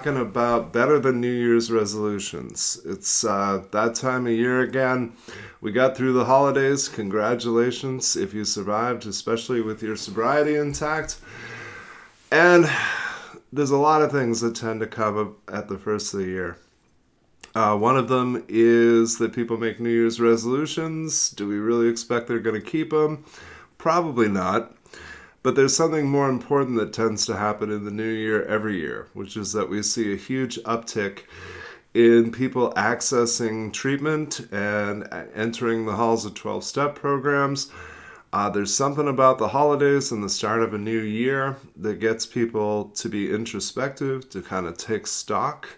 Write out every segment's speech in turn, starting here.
Talking about better than New Year's resolutions. It's that time of year again. We got through the holidays. Congratulations if you survived, especially with your sobriety intact. And there's a lot of things that tend to come up at the first of the year. One of them is that people make New Year's resolutions. Do we really expect they're going to keep them? Probably not. But there's something more important that tends to happen in the new year every year, which is that we see a huge uptick in people accessing treatment and entering the halls of 12-step programs. There's something about the holidays and the start of a new year that gets people to be introspective, to kind of take stock.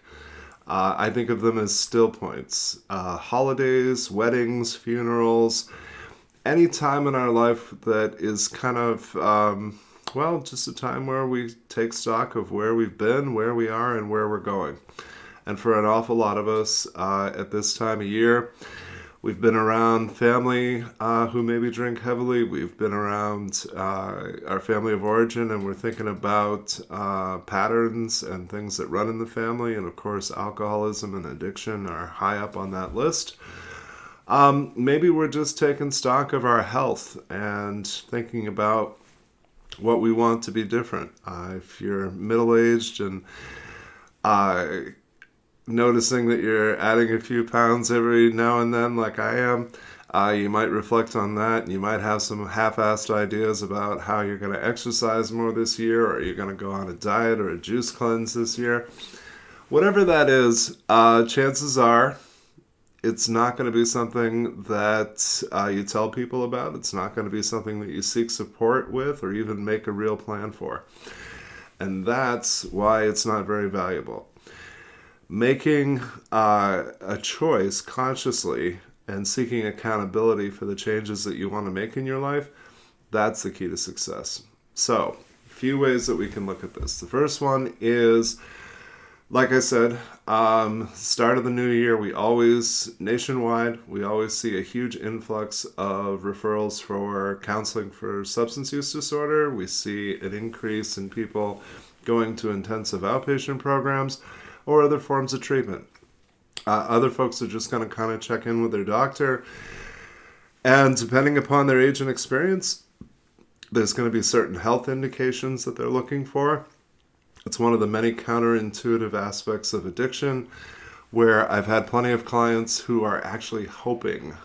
I think of them as still points. Holidays, weddings, funerals, any time in our life that is kind of, just a time where we take stock of where we've been, where we are, and where we're going. And for an awful lot of us at this time of year, we've been around family who maybe drink heavily. We've been around our family of origin, and we're thinking about patterns and things that run in the family. And of course, alcoholism and addiction are high up on that list. Maybe we're just taking stock of our health and thinking about what we want to be different. If you're middle-aged and noticing that you're adding a few pounds every now and then, like I am, you might reflect on that, and you might have some half-assed ideas about how you're going to exercise more this year, or you're going to go on a diet or a juice cleanse this year. Whatever that is, chances are it's not going to be something that you tell people about. It's not going to be something that you seek support with or even make a real plan for. And that's why it's not very valuable. Making a choice consciously and seeking accountability for the changes that you want to make in your life, that's the key to success. So, a few ways that we can look at this. The first one is, like I said, start of the new year, nationwide, we always see a huge influx of referrals for counseling for substance use disorder. We see an increase in people going to intensive outpatient programs or other forms of treatment. Other folks are just going to kind of check in with their doctor. And depending upon their age and experience, there's going to be certain health indications that they're looking for. It's one of the many counterintuitive aspects of addiction where I've had plenty of clients who are actually hoping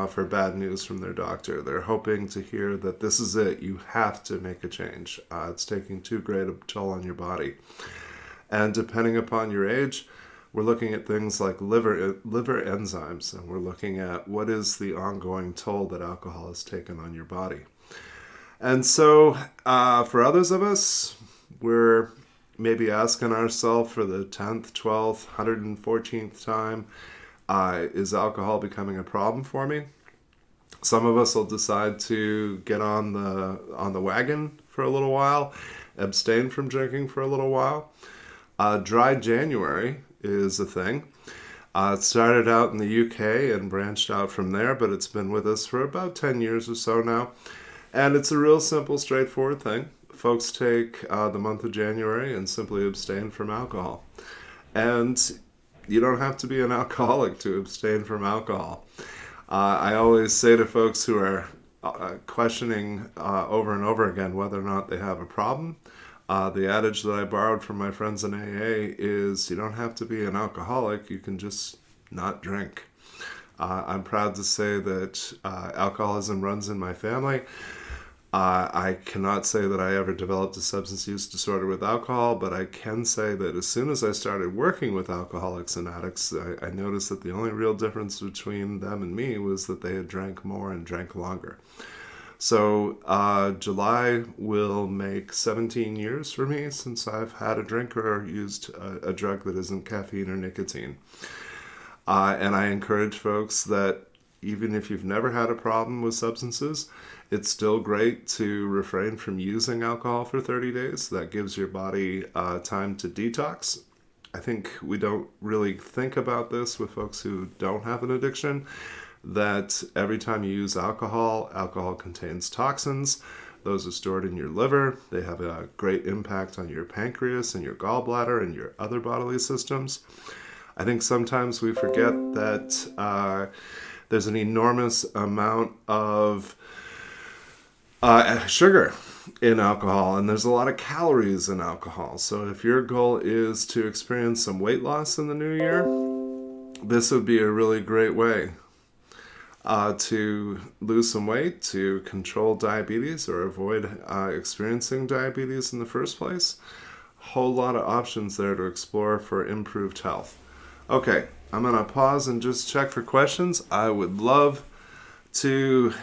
for bad news from their doctor. They're hoping to hear that this is it. You have to make a change. It's taking too great a toll on your body. And depending upon your age, we're looking at things like liver enzymes, and we're looking at what is the ongoing toll that alcohol has taken on your body. And so for others of us, we're maybe asking ourselves for the 10th, 12th, 114th time, is alcohol becoming a problem for me? Some of us will decide to get on the wagon for a little while, abstain from drinking for a little while. Dry January is a thing. It started out in the UK and branched out from there, but it's been with us for about 10 years or so now. And it's a real simple, straightforward thing. Folks take the month of January and simply abstain from alcohol. And you don't have to be an alcoholic to abstain from alcohol. I always say to folks who are questioning over and over again whether or not they have a problem, the adage that I borrowed from my friends in AA is you don't have to be an alcoholic, you can just not drink. I'm proud to say that alcoholism runs in my family. I cannot say that I ever developed a substance use disorder with alcohol, but I can say that as soon as I started working with alcoholics and addicts, I noticed that the only real difference between them and me was that they had drank more and drank longer. So July will make 17 years for me since I've had a drink or used a drug that isn't caffeine or nicotine. And I encourage folks that even if you've never had a problem with substances, it's still great to refrain from using alcohol for 30 days. That gives your body time to detox. I think we don't really think about this with folks who don't have an addiction, that every time you use alcohol, alcohol contains toxins Those are stored in your liver. They have a great impact on your pancreas and your gallbladder and your other bodily systems. I think sometimes we forget that there's an enormous amount of sugar in alcohol, and there's a lot of calories in alcohol. So if your goal is to experience some weight loss in the new year, this would be a really great way to lose some weight, to control diabetes or avoid experiencing diabetes in the first place. Whole lot of options there to explore for improved health. Okay, I'm going to pause and just check for questions. I would love to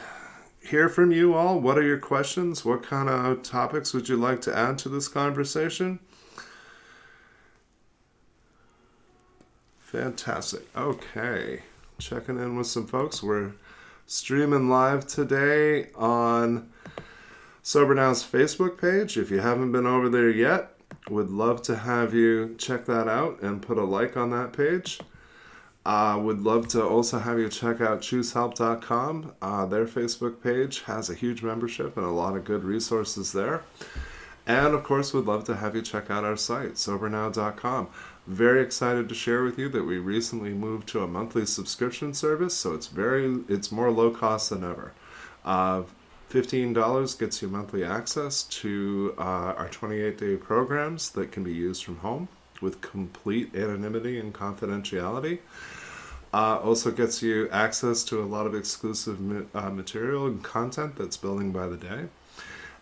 hear from you all. What are your questions? What kind of topics would you like to add to this conversation? Fantastic. Okay, checking in with some folks. We're streaming live today on SoberNow's Facebook page. If you haven't been over there yet, would love to have you check that out and put a like on that page. Would love to also have you check out ChooseHelp.com. Their Facebook page has a huge membership and a lot of good resources there. And of course, would love to have you check out our site, SoberNow.com. Very excited to share with you that we recently moved to a monthly subscription service, so it's more low cost than ever. $15 gets you monthly access to our 28-day programs that can be used from home with complete anonymity and confidentiality. Also gets you access to a lot of exclusive material and content that's building by the day.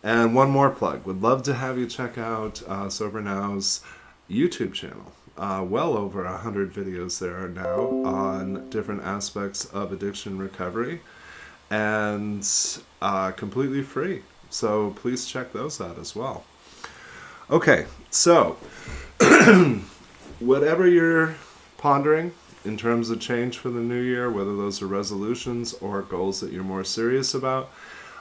And one more plug. Would love to have you check out SoberNow's YouTube channel. Well over 100 videos there are now on different aspects of addiction recovery, and completely free. So please check those out as well. Okay, so whatever you're pondering in terms of change for the new year, whether those are resolutions or goals that you're more serious about,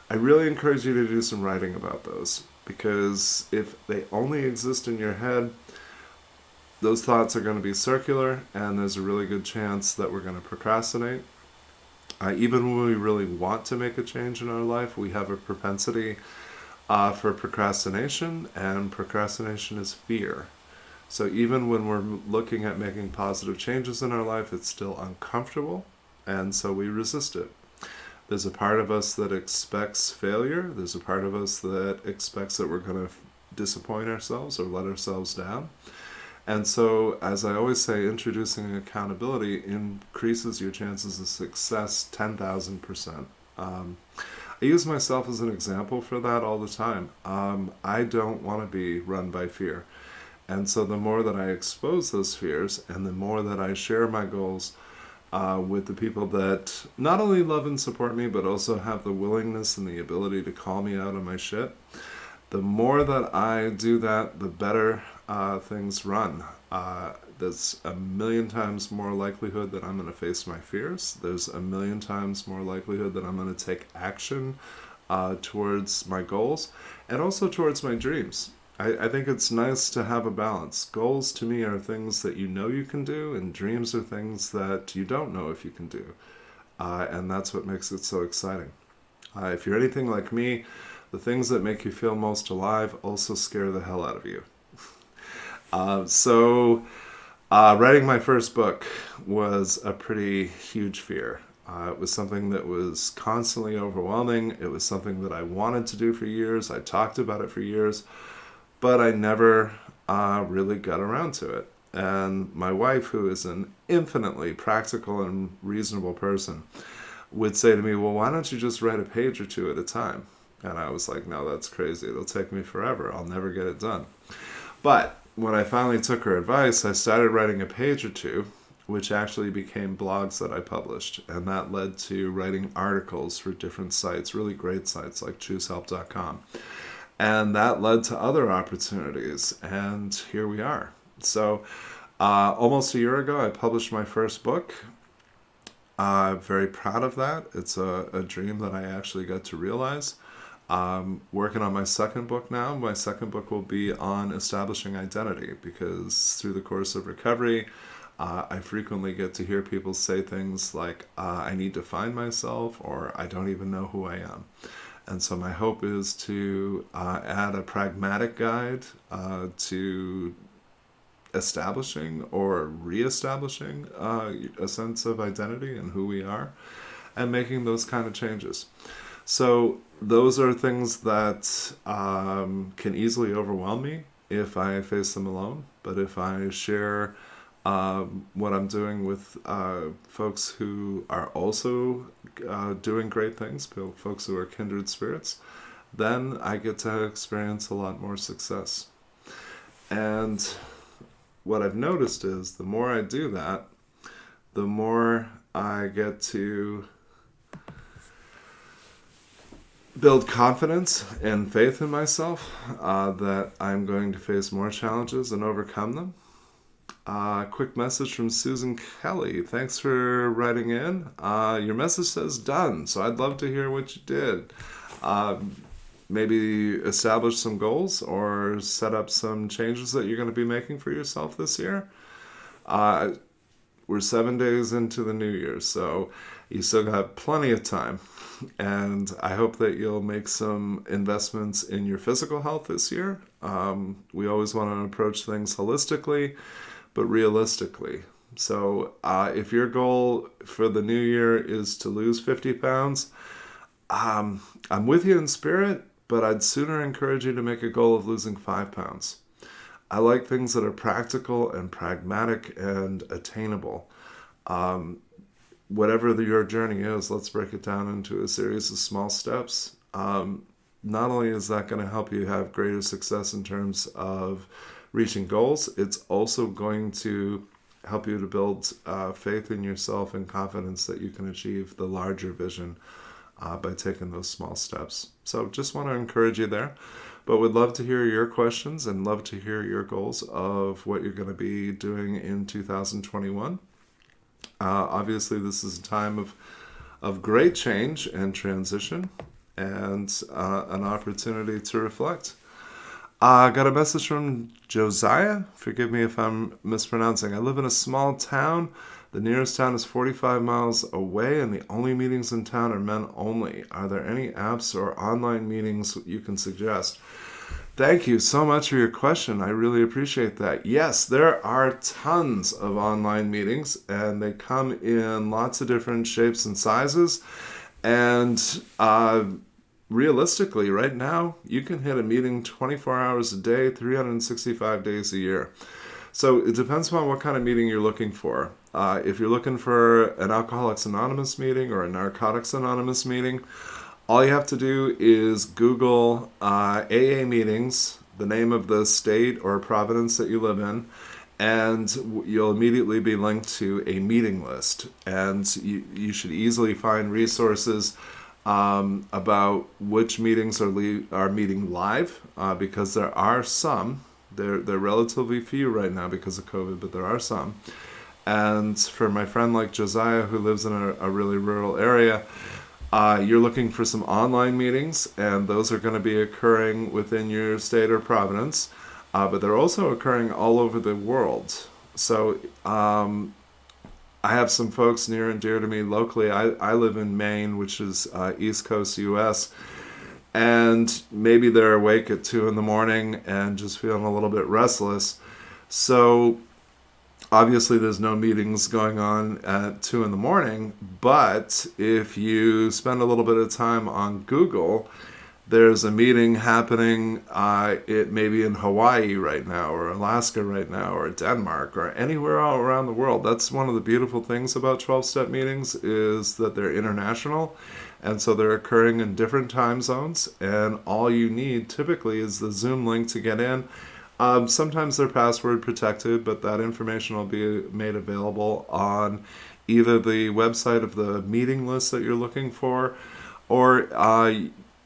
I really encourage you to do some writing about those, because if they only exist in your head, those thoughts are going to be circular, and there's a really good chance that we're going to procrastinate. Even when we really want to make a change in our life, we have a propensity for procrastination, and procrastination is fear. So even when we're looking at making positive changes in our life, it's still uncomfortable, and so we resist it. There's a part of us that expects failure. There's a part of us that expects that we're going to disappoint ourselves or let ourselves down. And so, as I always say, introducing accountability increases your chances of success 10,000%. I use myself as an example for that all the time. I don't want to be run by fear. And so the more that I expose those fears and the more that I share my goals with the people that not only love and support me, but also have the willingness and the ability to call me out on my shit, the more that I do that, the better things run. There's a million times more likelihood that I'm going to face my fears. There's a million times more likelihood that I'm going to take action towards my goals and also towards my dreams. I think it's nice to have a balance. Goals to me are things that you know you can do, and dreams are things that you don't know if you can do. And that's what makes it so exciting. If you're anything like me, the things that make you feel most alive also scare the hell out of you. Writing my first book was a pretty huge fear. It was something that was constantly overwhelming. It was something that I wanted to do for years. I talked about it for years, but I never really got around to it. And my wife, who is an infinitely practical and reasonable person, would say to me, well, why don't you just write a page or two at a time? And I was like, no, that's crazy. It'll take me forever. I'll never get it done. But when I finally took her advice, I started writing a page or two, which actually became blogs that I published. And that led to writing articles for different sites, really great sites like ChooseHelp.com. And that led to other opportunities. And here we are. So almost a year ago, I published my first book. I'm very proud of that. It's a dream that I actually got to realize. Working on my second book now. My second book will be on establishing identity, because through the course of recovery, I frequently get to hear people say things like, I need to find myself, or I don't even know who I am. And so my hope is to add a pragmatic guide to establishing or reestablishing a sense of identity and who we are, and making those kind of changes. So those are things that can easily overwhelm me if I face them alone. But if I share what I'm doing with folks who are also doing great things, folks who are kindred spirits, then I get to experience a lot more success. And what I've noticed is the more I do that, the more I get to build confidence and faith in myself that I'm going to face more challenges and overcome them. Quick message from Susan Kelly. Thanks for writing in. Your message says done, so I'd love to hear what you did. Maybe establish some goals or set up some changes that you're going to be making for yourself this year. We're 7 days into the new year, so you still got plenty of time. And I hope that you'll make some investments in your physical health this year. We always want to approach things holistically, but realistically. So if your goal for the new year is to lose 50 pounds, I'm with you in spirit, but I'd sooner encourage you to make a goal of losing 5 pounds. I like things that are practical and pragmatic and attainable. Whatever your journey is, let's break it down into a series of small steps. Not only is that going to help you have greater success in terms of reaching goals, it's also going to help you to build faith in yourself and confidence that you can achieve the larger vision by taking those small steps. So just want to encourage you there. But would love to hear your questions and love to hear your goals of what you're going to be doing in 2021. Obviously, this is a time of great change and transition and an opportunity to reflect. Got a message from Josiah. Forgive me if I'm mispronouncing. I live in a small town. The nearest town is 45 miles away, and the only meetings in town are men only. Are there any apps or online meetings you can suggest? Thank you so much for your question. I really appreciate that. Yes, there are tons of online meetings, and they come in lots of different shapes and sizes. And realistically, right now, you can hit a meeting 24 hours a day, 365 days a year. So it depends on what kind of meeting you're looking for. If you're looking for an Alcoholics Anonymous meeting or a Narcotics Anonymous meeting, all you have to do is Google AA meetings, the name of the state or province that you live in, and you'll immediately be linked to a meeting list. And you should easily find resources about which meetings are meeting live, because there are some. They're relatively few right now because of COVID, but there are some. And for my friend like Josiah, who lives in a really rural area, you're looking for some online meetings, and those are going to be occurring within your state or province, but they're also occurring all over the world. So I have some folks near and dear to me locally. I live in Maine, which is East Coast US, and maybe they're awake at 2 a.m. and just feeling a little bit restless. So obviously there's no meetings going on at 2 a.m, but if you spend a little bit of time on Google, there's a meeting happening, it may be in Hawaii right now, or Alaska right now, or Denmark, or anywhere all around the world. That's one of the beautiful things about 12-step meetings, is that they're international, and so they're occurring in different time zones, and all you need typically is the Zoom link to get in. Sometimes they're password protected, but that information will be made available on either the website of the meeting list that you're looking for, or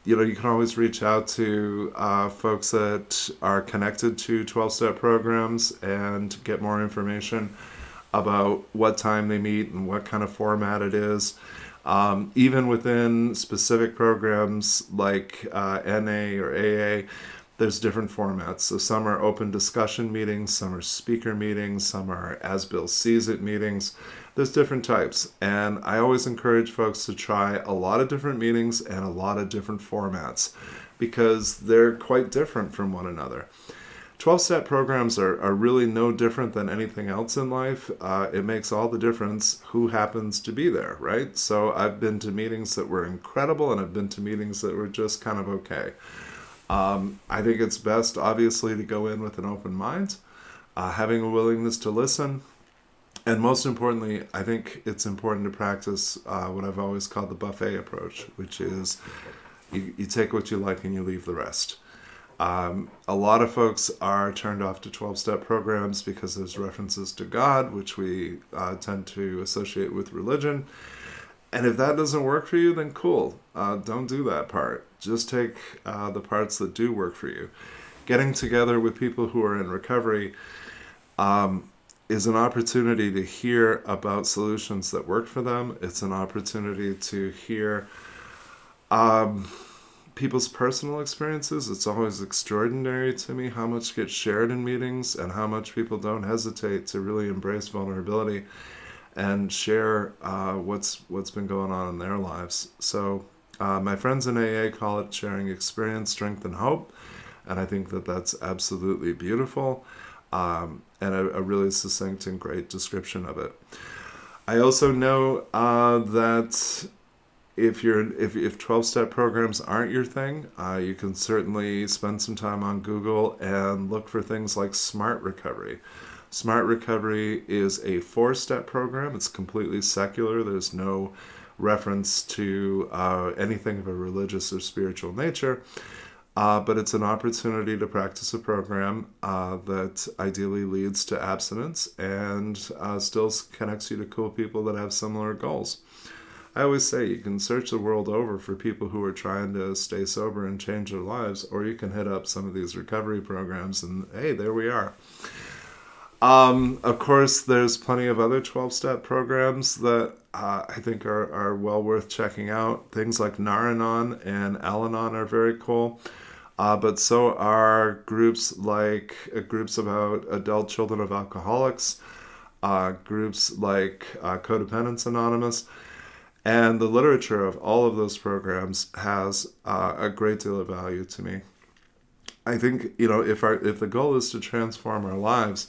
you can always reach out to folks that are connected to 12-step programs and get more information about what time they meet and what kind of format it is. Even within specific programs like NA or AA, there's different formats. So some are open discussion meetings, some are speaker meetings, some are as Bill sees it meetings. There's different types. And I always encourage folks to try a lot of different meetings and a lot of different formats because they're quite different from one another. 12-step programs are really no different than anything else in life. It makes all the difference who happens to be there, right? So I've been to meetings that were incredible, and I've been to meetings that were just kind of okay. I think it's best, obviously, to go in with an open mind, having a willingness to listen, and most importantly, I think it's important to practice what I've always called the buffet approach, which is you take what you like and you leave the rest. A lot of folks are turned off to 12-step programs because there's references to God, which we tend to associate with religion. And if that doesn't work for you, then cool. Don't do that part. Just take the parts that do work for you. Getting together with people who are in recovery is an opportunity to hear about solutions that work for them. It's an opportunity to hear people's personal experiences. It's always extraordinary to me how much gets shared in meetings and how much people don't hesitate to really embrace vulnerability and share what's been going on in their lives. So my friends in AA call it sharing experience, strength, and hope. And I think that that's absolutely beautiful and a really succinct and great description of it. I also know that if 12-step programs aren't your thing, you can certainly spend some time on Google and look for things like Smart Recovery. Smart Recovery is a 4-step program. It's completely secular. There's no reference to anything of a religious or spiritual nature, but it's an opportunity to practice a program that ideally leads to abstinence and still connects you to cool people that have similar goals. I always say you can search the world over for people who are trying to stay sober and change their lives, or you can hit up some of these recovery programs and hey, there we are. Of course, there's plenty of other 12-step programs that I think are well worth checking out. Things like Nar-Anon and Al-Anon are very cool. But so are groups about adult children of alcoholics, groups like Codependence Anonymous. And the literature of all of those programs has a great deal of value to me. I think, if the goal is to transform our lives,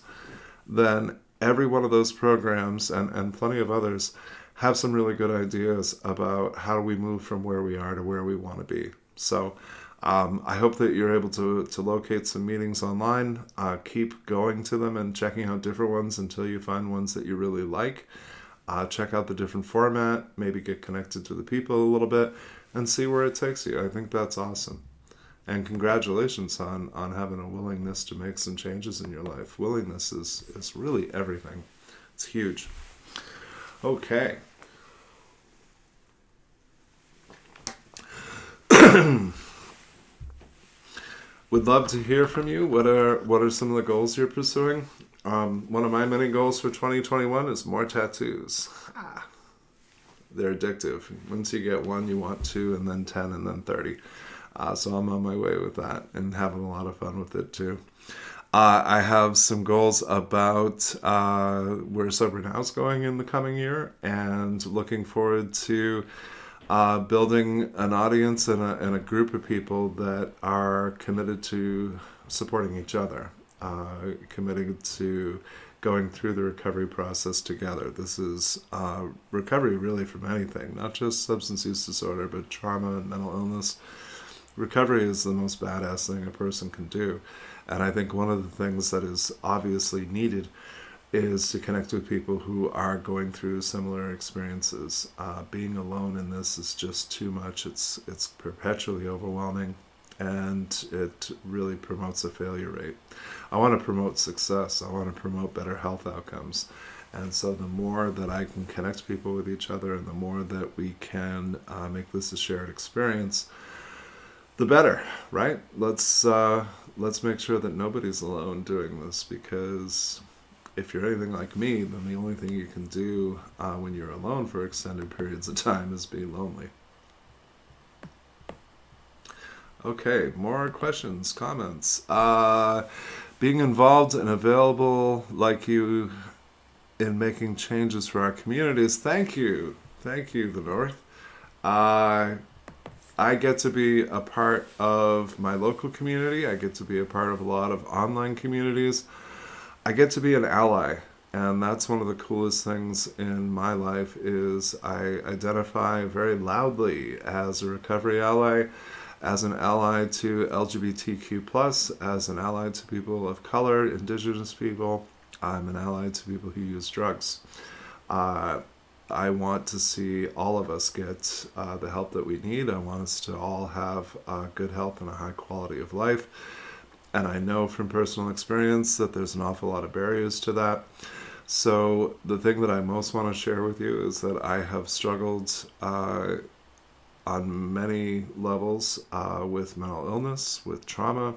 then every one of those programs and plenty of others have some really good ideas about how we move from where we are to where we want to be. So I hope that you're able to locate some meetings online, keep going to them and checking out different ones until you find ones that you really like. Check out the different format, maybe get connected to the people a little bit, and see where it takes you. I think that's awesome. And congratulations on having a willingness to make some changes in your life. Willingness is really everything. It's huge. Okay. Would love to hear from you. What are some of the goals you're pursuing? One of my many goals for 2021 is more tattoos. They're addictive. Once you get one, you want 2, and then 10, and then 30. So I'm on my way with that and having a lot of fun with it too. I have some goals about where SoberNow is going in the coming year, and looking forward to building an audience and a group of people that are committed to supporting each other. Committed to going through the recovery process together. This is recovery really from anything, not just substance use disorder, but trauma and mental illness. Recovery is the most badass thing a person can do. And I think one of the things that is obviously needed is to connect with people who are going through similar experiences. Being alone in this is just too much. It's perpetually overwhelming, and it really promotes a failure rate. I want to promote success. I want to promote better health outcomes. And so the more that I can connect people with each other, and the more that we can make this a shared experience, the better, right? Let's make sure that nobody's alone doing this, because if you're anything like me, then the only thing you can do when you're alone for extended periods of time is be lonely. Okay, more questions, comments. Being involved and available like you in making changes for our communities. Thank you. Thank you, the North. Uh, I get to be a part of my local community. I get to be a part of a lot of online communities. I get to be an ally. And that's one of the coolest things in my life is I identify very loudly as a recovery ally, as an ally to LGBTQ plus, as an ally to people of color, indigenous people. I'm an ally to people who use drugs. Uh, I want to see all of us get the help that we need. I want us to all have good health and a high quality of life. And I know from personal experience that there's an awful lot of barriers to that. So, the thing that I most want to share with you is that I have struggled on many levels with mental illness, with trauma,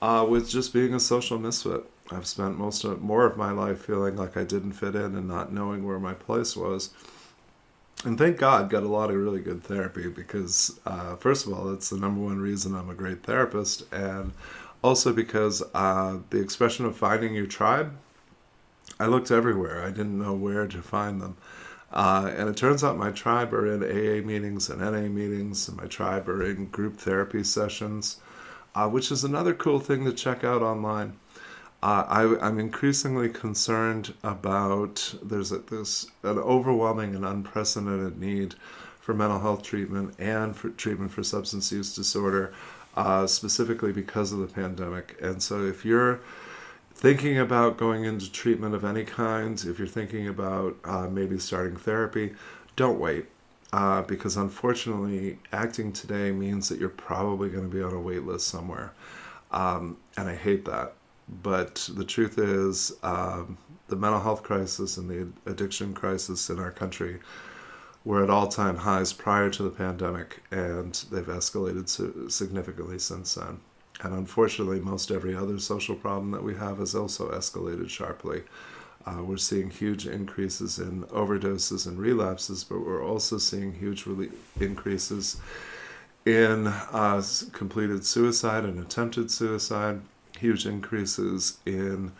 with just being a social misfit. I've spent more of my life feeling like I didn't fit in and not knowing where my place was. And thank God, got a lot of really good therapy because, first of all, that's the number one reason I'm a great therapist, and also because the expression of finding your tribe, I looked everywhere. I didn't know where to find them. And it turns out my tribe are in AA meetings and NA meetings, and my tribe are in group therapy sessions, which is another cool thing to check out online. I'm increasingly concerned about there's an overwhelming and unprecedented need for mental health treatment and for treatment for substance use disorder, specifically because of the pandemic. And so if you're thinking about going into treatment of any kind, if you're thinking about maybe starting therapy, don't wait. Because unfortunately, acting today means that you're probably going to be on a wait list somewhere. And I hate that. But the truth is, the mental health crisis and the addiction crisis in our country were at all-time highs prior to the pandemic, and they've escalated significantly since then. And unfortunately, most every other social problem that we have has also escalated sharply. We're seeing huge increases in overdoses and relapses, but we're also seeing huge increases in completed suicide and attempted suicide, huge increases in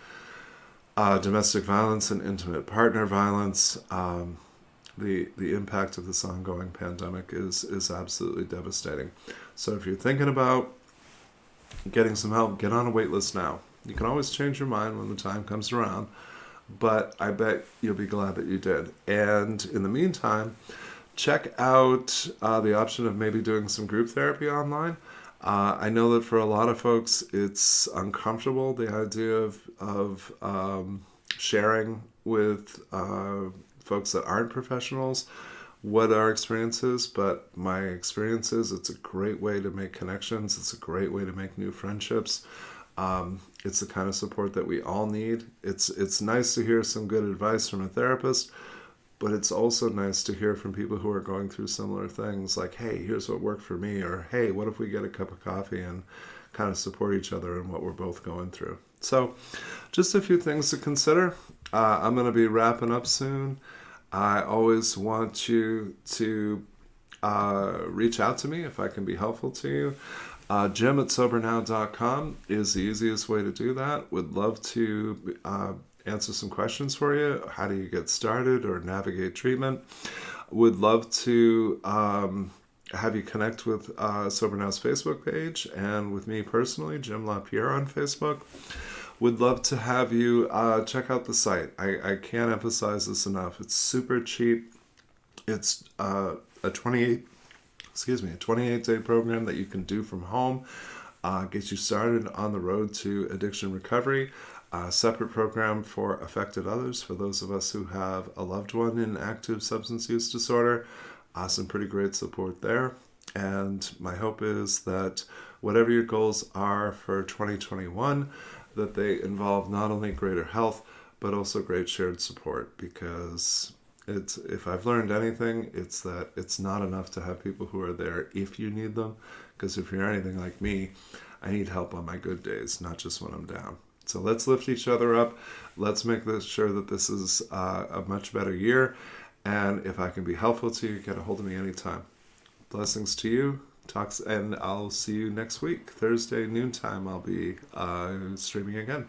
domestic violence and intimate partner violence. The impact of this ongoing pandemic is absolutely devastating. So if you're thinking about getting some help, get on a wait list now. You can always change your mind when the time comes around, but I bet you'll be glad that you did. And in the meantime, check out the option of maybe doing some group therapy online. I know that for a lot of folks, it's uncomfortable, the idea of sharing with folks that aren't professionals what our experience is, but my experience is it's a great way to make connections. It's a great way to make new friendships. It's the kind of support that we all need. It's nice to hear some good advice from a therapist, but it's also nice to hear from people who are going through similar things like, hey, here's what worked for me, or hey, what if we get a cup of coffee and kind of support each other in what we're both going through. So just a few things to consider. I'm going to be wrapping up soon. I always want you to reach out to me if I can be helpful to you. Jim at SoberNow.com is the easiest way to do that. Would love to answer some questions for you. How do you get started or navigate treatment? Would love to have you connect with SoberNow's Facebook page and with me personally, Jim LaPierre on Facebook. Would love to have you check out the site. I can't emphasize this enough. It's super cheap. It's a 28-day program that you can do from home. Get you started on the road to addiction recovery. A separate program for affected others, for those of us who have a loved one in active substance use disorder. Some pretty great support there. And my hope is that whatever your goals are for 2021, that they involve not only greater health, but also great shared support. Because if I've learned anything, it's that it's not enough to have people who are there if you need them. Because if you're anything like me, I need help on my good days, not just when I'm down. So let's lift each other up. Let's make sure that this is a much better year. And if I can be helpful to you, get a hold of me anytime. Blessings to you. Talks, and I'll see you next week, Thursday noontime. I'll be streaming again.